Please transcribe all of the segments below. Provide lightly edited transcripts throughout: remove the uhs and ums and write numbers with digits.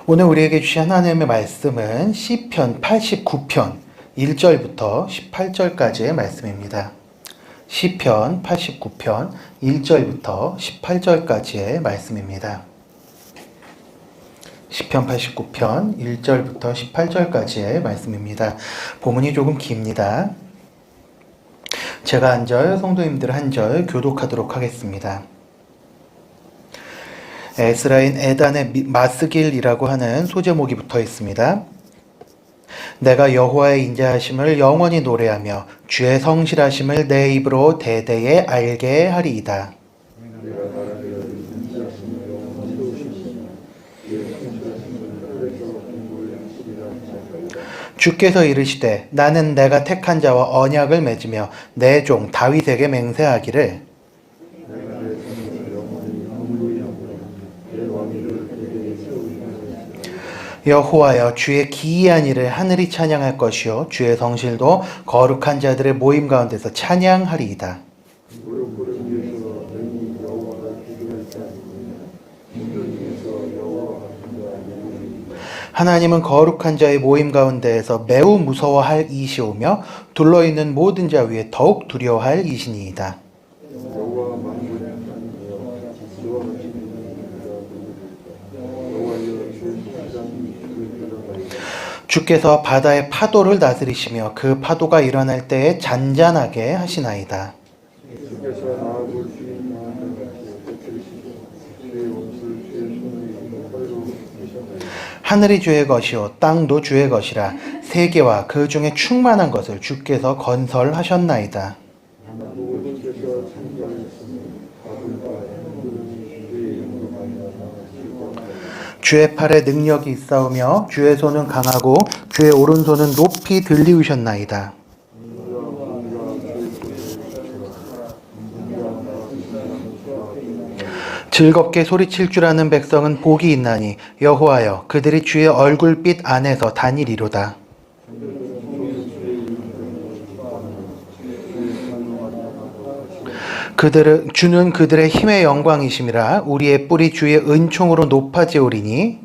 오늘 우리에게 주신 하나님의 말씀은 시편 89편 1절부터 18절까지의 말씀입니다. 시편 89편 1절부터 18절까지의 말씀입니다. 시편 89편 1절부터 18절까지의 말씀입니다. 본문이 조금 깁니다. 제가 한 절, 성도님들 한 절 교독하도록 하겠습니다. 에스라인 에단의 마스길이라고 하는 소제목이 붙어 있습니다. 내가 여호와의 인자하심을 영원히 노래하며 주의 성실하심을 내 입으로 대대에 알게 하리이다. 주께서 이르시되 나는 내가 택한 자와 언약을 맺으며 내 종 다윗에게 맹세하기를 여호와여 주의 기이한 일을 하늘이 찬양할 것이요 주의 성실도 거룩한 자들의 모임 가운데서 찬양하리이다. 하나님은 거룩한 자의 모임 가운데에서 매우 무서워할 이시오며 둘러있는 모든 자 위에 더욱 두려워할 이시니이다. 주께서 바다의 파도를 다스리시며 그 파도가 일어날 때에 잔잔하게 하시나이다. 하늘이 주의 것이요 땅도 주의 것이라 세계와 그 중에 충만한 것을 주께서 건설하셨나이다. 주의 팔에 능력이 있사오며 주의 손은 강하고 주의 오른손은 높이 들리우셨나이다. 즐겁게 소리칠 줄 아는 백성은 복이 있나니 여호와여 그들이 주의 얼굴빛 안에서 다니리로다. 주는 그들의 힘의 영광이심이라 우리의 뿔이 주의 은총으로 높아지오리니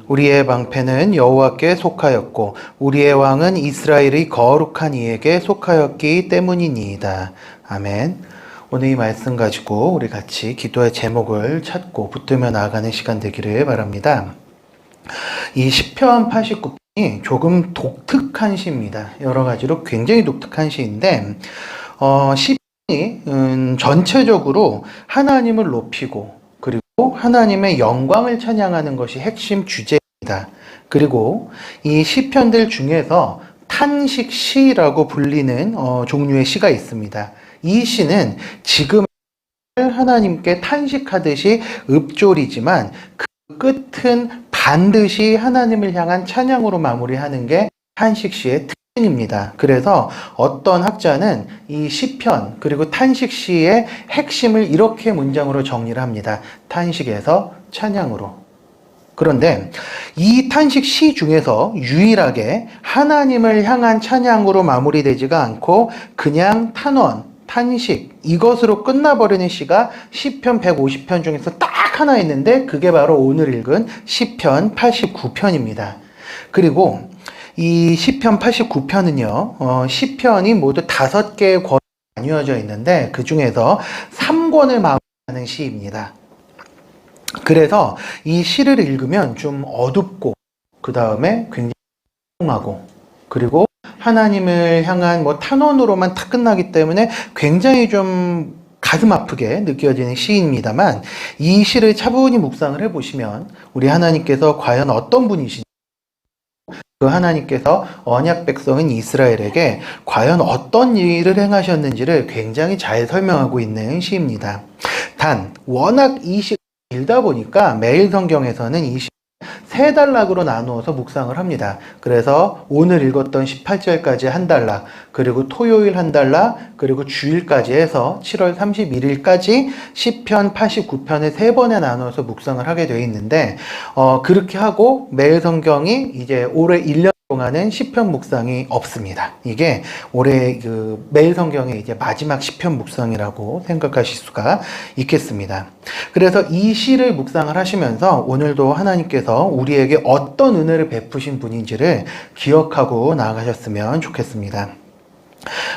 우리의 방패는 여호와께 속하였고 우리의 왕은 이스라엘의 거룩한 이에게 속하였기 때문이니이다. 아멘. 오늘 이 말씀 가지고 우리 같이 기도의 제목을 찾고 붙들며 나아가는 시간 되기를 바랍니다. 이 시편 89편이 조금 독특한 시입니다. 여러 가지로 굉장히 독특한 시인데 시편이 전체적으로 하나님을 높이고 그리고 하나님의 영광을 찬양하는 것이 핵심 주제입니다. 그리고 이 시편들 중에서 탄식시라고 불리는 종류의 시가 있습니다. 이 시는 지금 하나님께 탄식하듯이 읊조리지만 그 끝은 반드시 하나님을 향한 찬양으로 마무리하는 게 탄식시의 특징입니다. 그래서 어떤 학자는 이 시편 그리고 탄식시의 핵심을 이렇게 문장으로 정리를 합니다. 탄식에서 찬양으로. 그런데 이 탄식시 중에서 유일하게 하나님을 향한 찬양으로 마무리되지가 않고 그냥 탄원, 탄식 이것으로 끝나버리는 시가 시편 150편 중에서 딱 하나 있는데 그게 바로 오늘 읽은 시편 89편입니다. 그리고 이 시편 89편은요 시편이 모두 5개의 권으로 나뉘어져 있는데 그 중에서 3권을 마무리하는 시입니다. 그래서 이 시를 읽으면 좀 어둡고 그 다음에 굉장히 하고 그리고 하나님을 향한 탄원으로만 딱 끝나기 때문에 굉장히 좀 가슴 아프게 느껴지는 시입니다만 이 시를 차분히 묵상을 해보시면 우리 하나님께서 과연 어떤 분이신지 그 하나님께서 언약 백성인 이스라엘에게 과연 어떤 일을 행하셨는지를 굉장히 잘 설명하고 있는 시입니다. 단 워낙 이 시가 길다 보니까 매일 성경에서는 이 시 3단락으로 나누어서 묵상을 합니다. 그래서 오늘 읽었던 18절까지 한 단락, 그리고 토요일 한 단락, 그리고 주일까지 해서 7월 31일까지 시편 89편을 3번에 나누어서 묵상을 하게 되어 있는데 그렇게 하고 매일 성경이 이제 올해 1년 동안 동안은 시편 묵상이 없습니다. 이게 올해 그 매일 성경의 이제 마지막 시편 묵상이라고 생각하실 수가 있겠습니다. 그래서 이 시를 묵상을 하시면서 오늘도 하나님께서 우리에게 어떤 은혜를 베푸신 분인지를 기억하고 나아가셨으면 좋겠습니다.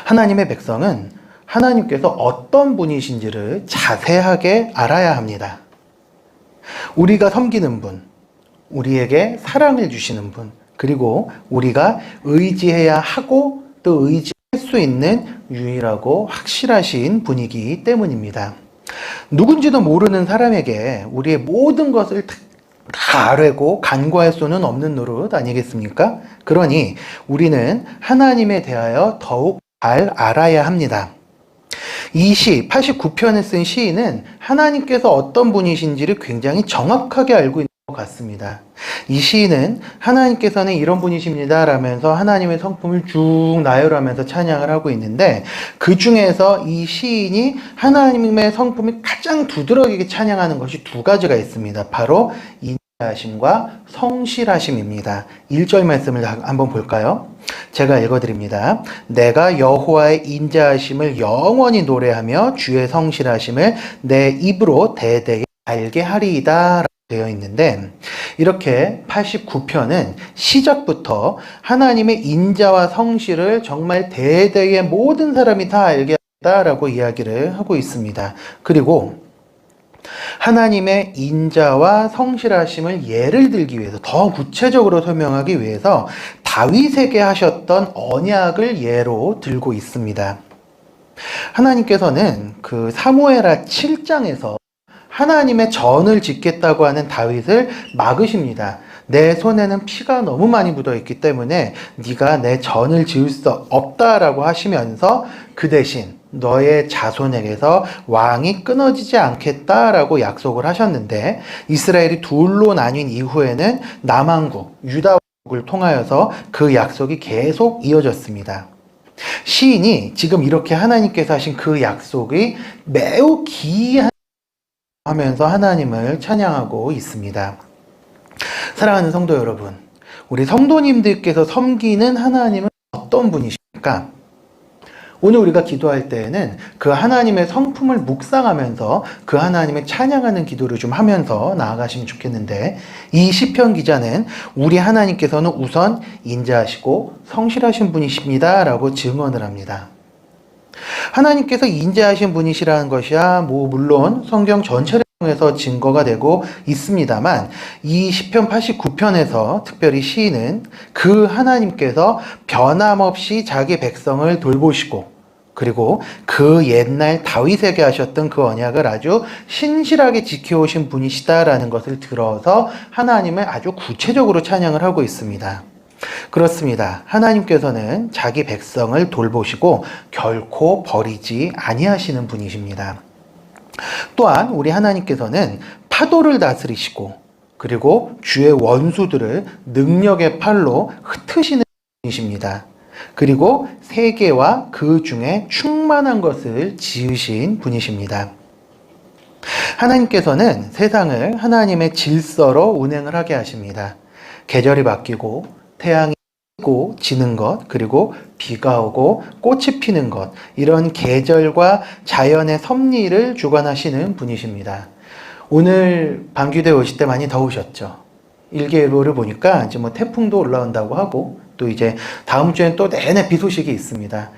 하나님의 백성은 하나님께서 어떤 분이신지를 자세하게 알아야 합니다. 우리가 섬기는 분, 우리에게 사랑을 주시는 분, 그리고 우리가 의지해야 하고 또 의지할 수 있는 유일하고 확실하신 분이기 때문입니다. 누군지도 모르는 사람에게 우리의 모든 것을 다 아뢰고 간구할 수는 없는 노릇 아니겠습니까? 그러니 우리는 하나님에 대하여 더욱 잘 알아야 합니다. 이 시, 89편을 쓴 시인은 하나님께서 어떤 분이신지를 굉장히 정확하게 알고 있는 것 같습니다. 이 시인은 하나님께서는 이런 분이십니다 라면서 하나님의 성품을 쭉 나열하면서 찬양을 하고 있는데, 그 중에서 이 시인이 하나님의 성품을 가장 두드러지게 찬양하는 것이 두 가지가 있습니다. 바로 인자하심과 성실하심입니다. 1절 말씀을 한번 볼까요? 제가 읽어드립니다. 내가 여호와의 인자하심을 영원히 노래하며 주의 성실하심을 내 입으로 대대에 알게 하리이다 되어 있는데, 이렇게 89편은 시작부터 하나님의 인자와 성실을 정말 대대의 모든 사람이 다 알게 하다라고 이야기를 하고 있습니다. 그리고 하나님의 인자와 성실하심을 예를 들기 위해서, 더 구체적으로 설명하기 위해서 다윗에게 하셨던 언약을 예로 들고 있습니다. 하나님께서는 그 사무엘하 7장에서 하나님의 전을 짓겠다고 하는 다윗을 막으십니다. 내 손에는 피가 너무 많이 묻어 있기 때문에 네가 내 전을 지을 수 없다라고 하시면서 그 대신 너의 자손에게서 왕이 끊어지지 않겠다라고 약속을 하셨는데, 이스라엘이 둘로 나뉜 이후에는 남왕국 유다국을 통하여서 그 약속이 계속 이어졌습니다. 시인이 지금 이렇게 하나님께서 하신 그 약속이 매우 귀한 하면서 하나님을 찬양하고 있습니다. 사랑하는 성도 여러분, 우리 성도님들께서 섬기는 하나님은 어떤 분이십니까? 오늘 우리가 기도할 때에는 그 하나님의 성품을 묵상하면서 그 하나님을 찬양하는 기도를 좀 하면서 나아가시면 좋겠는데, 이 시편 기자는 우리 하나님께서는 우선 인자하시고 성실하신 분이십니다 라고 증언을 합니다. 하나님께서 인자하신 분이시라는 것이야 물론 성경 전체를 통해서 증거가 되고 있습니다만, 이 시편 89편에서 특별히 시인은 그 하나님께서 변함없이 자기 백성을 돌보시고, 그리고 그 옛날 다윗에게 하셨던 그 언약을 아주 신실하게 지켜오신 분이시다라는 것을 들어서 하나님을 아주 구체적으로 찬양을 하고 있습니다. 그렇습니다. 하나님께서는 자기 백성을 돌보시고 결코 버리지 아니하시는 분이십니다. 또한 우리 하나님께서는 파도를 다스리시고, 그리고 주의 원수들을 능력의 팔로 흩으시는 분이십니다. 그리고 세계와 그 중에 충만한 것을 지으신 분이십니다. 하나님께서는 세상을 하나님의 질서로 운행을 하게 하십니다. 계절이 바뀌고 태양이 지고 지는 것, 그리고 비가 오고 꽃이 피는 것, 이런 계절과 자연의 섭리를 주관하시는 분이십니다. 오늘 방귀대 오실 때 많이 더우셨죠? 일기예보를 보니까 이제 뭐 태풍도 올라온다고 하고, 또 이제 다음 주엔 또 내내 비 소식이 있습니다.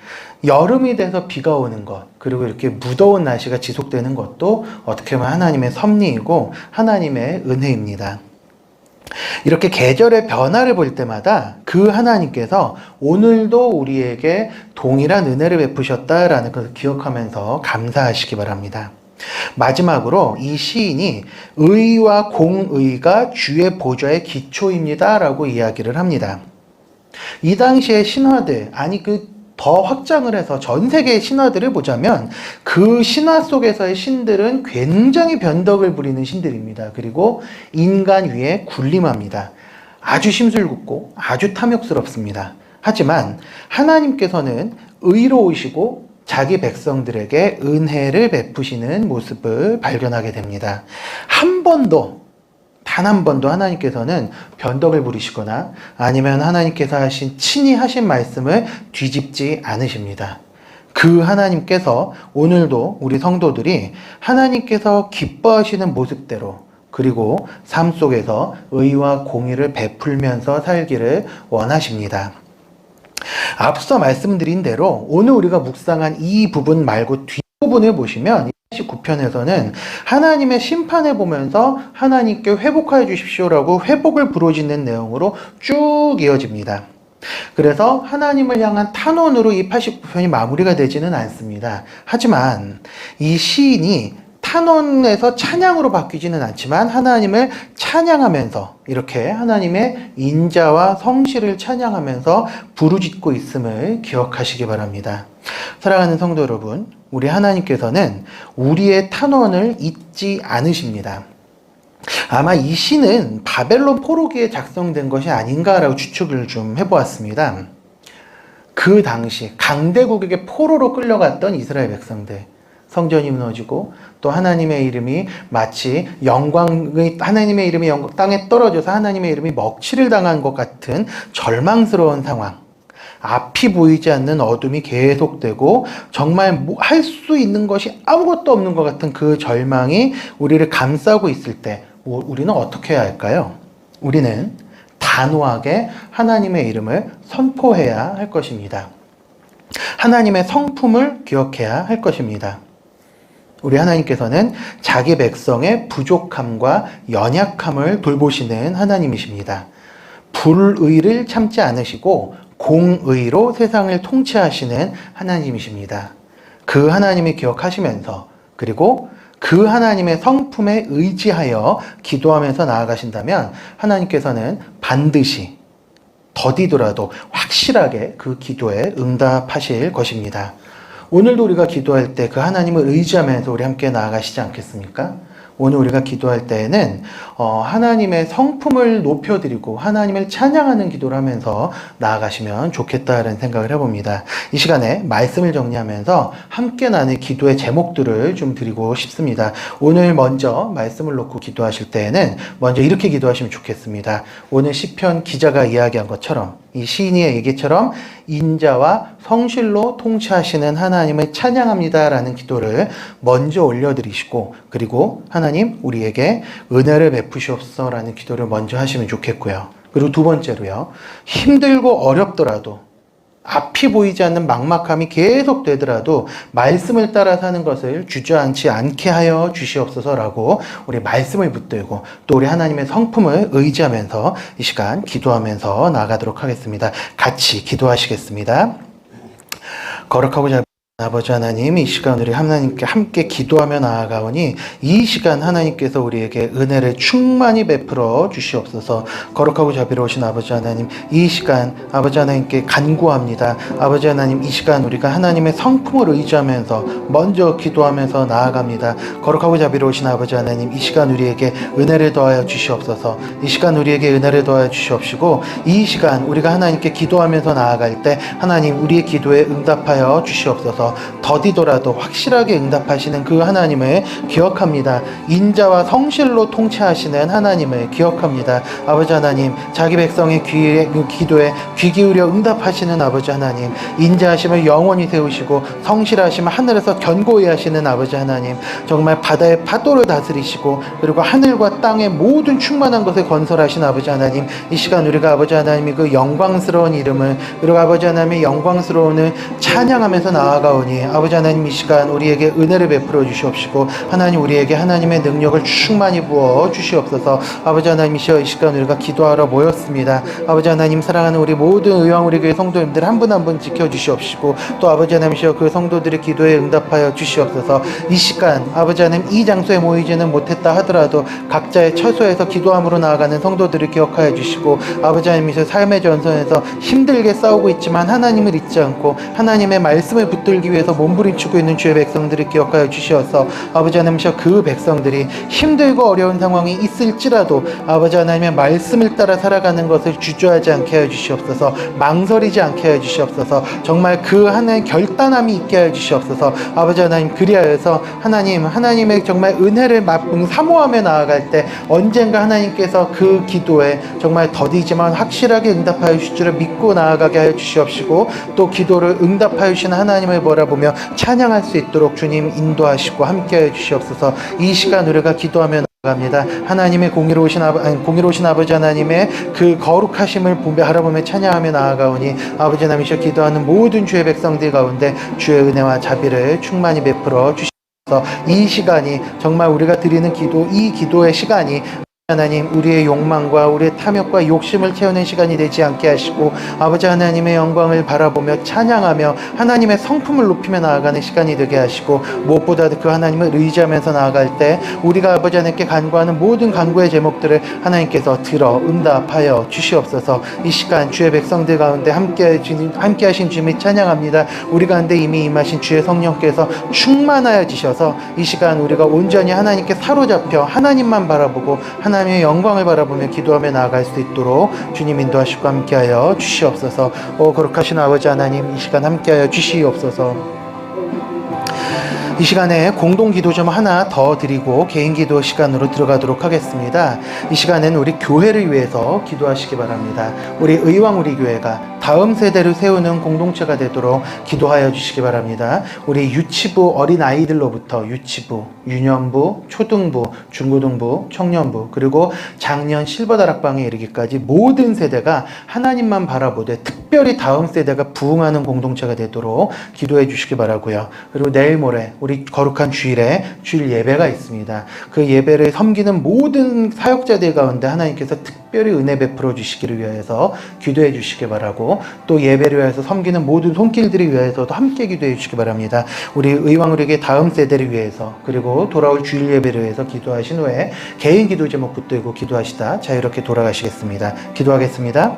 여름이 돼서 비가 오는 것, 그리고 이렇게 무더운 날씨가 지속되는 것도 어떻게 보면 하나님의 섭리이고 하나님의 은혜입니다. 이렇게 계절의 변화를 볼 때마다 그 하나님께서 오늘도 우리에게 동일한 은혜를 베푸셨다라는 것을 기억하면서 감사하시기 바랍니다. 마지막으로 이 시인이 의와 공의가 주의 보좌의 기초입니다 라고 이야기를 합니다. 이 당시의 신화들, 더 확장을 해서 전 세계의 신화들을 보자면 그 신화 속에서의 신들은 굉장히 변덕을 부리는 신들입니다. 그리고 인간 위에 군림합니다. 아주 심술궂고 아주 탐욕스럽습니다. 하지만 하나님께서는 의로우시고 자기 백성들에게 은혜를 베푸시는 모습을 발견하게 됩니다. 한 번도 단 한 번도 하나님께서는 변덕을 부리시거나 아니면 하나님께서 친히 하신 말씀을 뒤집지 않으십니다. 그 하나님께서 오늘도 우리 성도들이 하나님께서 기뻐하시는 모습대로 그리고 삶 속에서 의와 공의를 베풀면서 살기를 원하십니다. 앞서 말씀드린 대로 오늘 우리가 묵상한 이 부분 말고 뒷부분을 보시면 49편에서는 하나님의 심판을 보면서 하나님께 회복하여 주십시오라고 회복을 부르짖는 내용으로 쭉 이어집니다. 그래서 하나님을 향한 탄원으로 이 89편이 마무리가 되지는 않습니다. 하지만 이 시인이 탄원에서 찬양으로 바뀌지는 않지만 하나님을 찬양하면서 이렇게 하나님의 인자와 성실을 찬양하면서 부르짖고 있음을 기억하시기 바랍니다. 사랑하는 성도 여러분, 우리 하나님께서는 우리의 탄원을 잊지 않으십니다. 아마 이 시는 바벨론 포로기에 작성된 것이 아닌가라고 추측을 좀 해보았습니다. 그 당시 강대국에게 포로로 끌려갔던 이스라엘 백성들, 성전이 무너지고 또 하나님의 이름이 마치 하나님의 이름이 땅에 떨어져서 하나님의 이름이 먹칠을 당한 것 같은 절망스러운 상황, 앞이 보이지 않는 어둠이 계속되고 정말 할 수 있는 것이 아무것도 없는 것 같은 그 절망이 우리를 감싸고 있을 때 우리는 어떻게 해야 할까요? 우리는 단호하게 하나님의 이름을 선포해야 할 것입니다. 하나님의 성품을 기억해야 할 것입니다. 우리 하나님께서는 자기 백성의 부족함과 연약함을 돌보시는 하나님이십니다. 불의를 참지 않으시고 공의로 세상을 통치하시는 하나님이십니다. 그 하나님을 기억하시면서 그리고 그 하나님의 성품에 의지하여 기도하면서 나아가신다면 하나님께서는 반드시 더디더라도 확실하게 그 기도에 응답하실 것입니다. 오늘도 우리가 기도할 때 그 하나님을 의지하면서 우리 함께 나아가시지 않겠습니까? 오늘 우리가 기도할 때에는 하나님의 성품을 높여드리고 하나님을 찬양하는 기도를 하면서 나아가시면 좋겠다는 생각을 해봅니다. 이 시간에 말씀을 정리하면서 함께 나눌 기도의 제목들을 좀 드리고 싶습니다. 오늘 먼저 말씀을 놓고 기도하실 때에는 먼저 이렇게 기도하시면 좋겠습니다. 오늘 시편 기자가 이야기한 것처럼 이 시인의 얘기처럼 인자와 성실로 통치하시는 하나님을 찬양합니다라는 기도를 먼저 올려드리시고 그리고 하나님 우리에게 은혜를 베푸시옵소서라는 기도를 먼저 하시면 좋겠고요. 그리고 두 번째로요. 힘들고 어렵더라도 앞이 보이지 않는 막막함이 계속 되더라도 말씀을 따라 사는 것을 주저앉지 않게 하여 주시옵소서라고 우리 말씀을 붙들고 또 우리 하나님의 성품을 의지하면서 이 시간 기도하면서 나아가도록 하겠습니다. 같이 기도하시겠습니다. 거룩하고 잘 아버지 하나님, 이 시간 우리 하나님께 함께 기도하며 나아가오니 이 시간 하나님께서 우리에게 은혜를 충만히 베풀어 주시옵소서. 거룩하고 자비로우신 아버지 하나님, 이 시간 아버지 하나님께 간구합니다. 아버지 하나님, 이 시간 우리가 하나님의 성품을 의지하면서 먼저 기도하면서 나아갑니다. 거룩하고 자비로우신 아버지 하나님, 이 시간 우리에게 은혜를 더하여 주시옵소서. 이 시간 우리에게 은혜를 더하여 주시옵시고 이 시간 우리가 하나님께 기도하면서 나아갈 때 하나님 우리의 기도에 응답하여 주시옵소서. 더디더라도 확실하게 응답하시는 그 하나님을 기억합니다. 인자와 성실로 통치하시는 하나님을 기억합니다. 아버지 하나님, 자기 백성의 기도에 귀 기울여 응답하시는 아버지 하나님, 인자하심을 영원히 세우시고 성실하심을 하늘에서 견고히 하시는 아버지 하나님, 정말 바다의 파도를 다스리시고 그리고 하늘과 땅의 모든 충만한 것을 건설하신 아버지 하나님, 이 시간 우리가 아버지 하나님이 그 영광스러운 이름을 그리고 아버지 하나님의 영광스러움을 찬양하면서 나아가오니 아버지 하나님, 이 시간 우리에게 은혜를 베풀어 주시옵시고 하나님 우리에게 하나님의 능력을 충만히 부어 주시옵소서. 아버지 하나님이시여, 이 시간 우리가 기도하러 모였습니다. 아버지 하나님, 사랑하는 우리 모든 의왕 우리 교회 성도님들 한 분 한 분 지켜주시옵시고 또 아버지 하나님이시여 그 성도들의 기도에 응답하여 주시옵소서. 이 시간 아버지 하나님, 이 장소에 모이지는 못했다 하더라도 각자의 처소에서 기도함으로 나아가는 성도들을 기억하여 주시고 아버지 하나님이시여 삶의 전선에서 힘들게 싸우고 있지만 하나님을 잊지 않고 하나님의 말씀을 붙들게 살기 위해서 몸부림치고 있는 주의 백성들을 기억하여 주시어서 아버지 하나님이여 그 백성들이 힘들고 어려운 상황이 있을지라도 아버지 하나님의 말씀을 따라 살아가는 것을 주저하지 않게 하여 주시옵소서. 망설이지 않게 하여 주시옵소서. 정말 그 하나의 결단함이 있게 하여 주시옵소서. 아버지 하나님, 그리하여서 하나님의 정말 은혜를 사모하며 나아갈 때 언젠가 하나님께서 그 기도에 정말 더디지만 확실하게 응답하여 주실 줄을 믿고 나아가게 하여 주시옵시고, 또 기도를 응답하여 주시는 하나님을 바라보며 찬양할 수 있도록 주님 인도하시고 함께하여 주시옵소서. 이 시간 우리가 기도하며 나아갑니다. 하나님의 공의로우신 아버지 하나님의 그 거룩하심을 바라보며 찬양하며 나아가오니 아버지 하나님이시여 기도하는 모든 주의 백성들 가운데 주의 은혜와 자비를 충만히 베풀어 주시옵소서. 이 시간이 정말 우리가 드리는 기도, 이 기도의 시간이 하나님, 우리의 욕망과 우리의 탐욕과 욕심을 채우는 시간이 되지 않게 하시고 아버지 하나님의 영광을 바라보며 찬양하며 하나님의 성품을 높이며 나아가는 시간이 되게 하시고, 무엇보다도 그 하나님을 의지하면서 나아갈 때 우리가 아버지 하나님께 간구하는 모든 간구의 제목들을 하나님께서 들어 응답하여 주시옵소서. 이 시간 주의 백성들 가운데 함께 하신 주님을 찬양합니다. 우리 가운데 이미 임하신 주의 성령께서 충만하여 지셔서 이 시간 우리가 온전히 하나님께 사로잡혀 하나님만 바라보고 하나님의 영광을 바라보며 기도하며 나아갈 수 있도록 주님 인도하시고 함께하여 주시옵소서. 거룩하신 아버지 하나님, 이 시간 함께하여 주시옵소서. 이 시간에 공동 기도 좀 하나 더 드리고 개인 기도 시간으로 들어가도록 하겠습니다. 이 시간에는 우리 교회를 위해서 기도하시기 바랍니다. 우리 의왕 우리 교회가 다음 세대를 세우는 공동체가 되도록 기도하여 주시기 바랍니다. 우리 유치부 어린아이들로부터 유치부, 유년부, 초등부, 중고등부, 청년부, 그리고 작년 실버다락방에 이르기까지 모든 세대가 하나님만 바라보되 특별히 다음 세대가 부흥하는 공동체가 되도록 기도해 주시기 바라고요. 그리고 내일 모레 우리 거룩한 주일에 주일 예배가 있습니다. 그 예배를 섬기는 모든 사역자들 가운데 하나님께서 특별히 은혜 베풀어 주시기를 위해서 기도해 주시기 바라고, 또 예배를 위해서 섬기는 모든 손길들을 위해서도 함께 기도해 주시기 바랍니다. 우리 의왕우리에게 다음 세대를 위해서, 그리고 돌아올 주일 예배를 위해서 기도하신 후에 개인 기도 제목 붙들고 기도하시다 자유롭게 돌아가시겠습니다. 기도하겠습니다.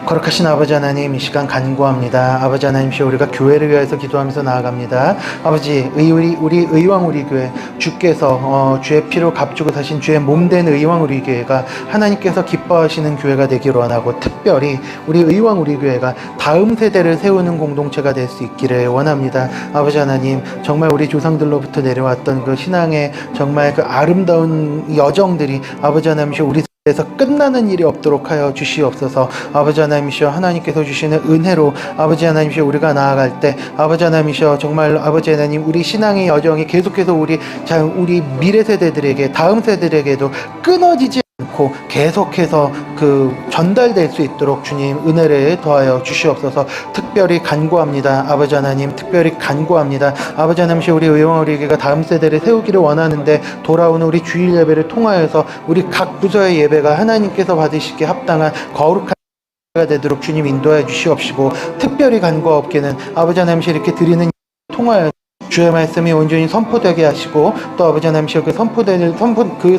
거룩하신 아버지 하나님, 이 시간 간구합니다. 아버지 하나님이시여, 우리가 교회를 위해서 기도하면서 나아갑니다. 아버지, 우리 의왕 우리 교회, 주께서 주의 피로 값주고 사신 주의 몸된 의왕 우리 교회가 하나님께서 기뻐하시는 교회가 되기를 원하고, 특별히 우리 의왕 우리 교회가 다음 세대를 세우는 공동체가 될 수 있기를 원합니다. 아버지 하나님, 정말 우리 조상들로부터 내려왔던 그 신앙의 정말 그 아름다운 여정들이 아버지 하나님이시여 우리 에서 끝나는 일이 없도록 하여 주시옵소서. 아버지 하나님이시여, 하나님께서 주시는 은혜로 아버지 하나님이시여 우리가 나아갈 때 아버지 하나님이시여 정말 아버지 하나님, 우리 신앙의 여정이 계속해서 우리 미래 세대들에게, 다음 세대들에게도 끊어지지 않고 계속해서 그 전달될 수 있도록 주님 은혜를 더하여 주시옵소서. 특별히 간구합니다. 아버지 하나님, 특별히 간구합니다. 아버지 하나님이시여, 우리 의왕우리에게가 다음 세대를 세우기를 원하는데 돌아오는 우리 주일 예배를 통하여서 우리 각 부서의 예배가 하나님께서 받으시기에 합당한 거룩한 가 되도록 주님 인도해 주시옵시고, 특별히 간구하옵기는 아버지 하나님이시여 이렇게 드리는 통하여 주의 말씀이 온전히 선포되게 하시고, 또 아버지 하나님이시여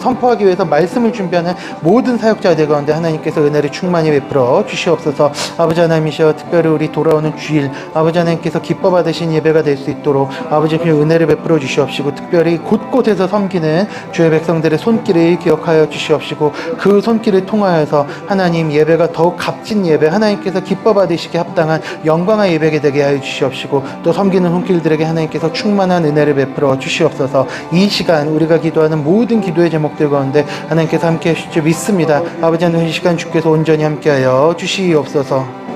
선포하기 위해서 말씀을 준비하는 모든 사역자들 가운데 하나님께서 은혜를 충만히 베풀어 주시옵소서. 아버지 하나님이시여, 특별히 우리 돌아오는 주일 아버지 하나님께서 기뻐 받으신 예배가 될 수 있도록 아버지 하나님 은혜를 베풀어 주시옵시고, 특별히 곳곳에서 섬기는 주의 백성들의 손길을 기억하여 주시옵시고, 그 손길을 통하여서 하나님 예배가 더욱 값진 예배, 하나님께서 기뻐 받으시기에 합당한 영광의 예배가 되게 하여 주시옵시고, 또 섬기는 손길들에게 하나님께서 충만한 은혜를 베풀어 주시옵소서. 이 시간 우리가 기도하는 모든 기도의 제목들 가운데 하나님께서 함께 하실 줄 믿습니다. 아버지 하나님, 이 시간 주께서 온전히 함께하여 주시옵소서.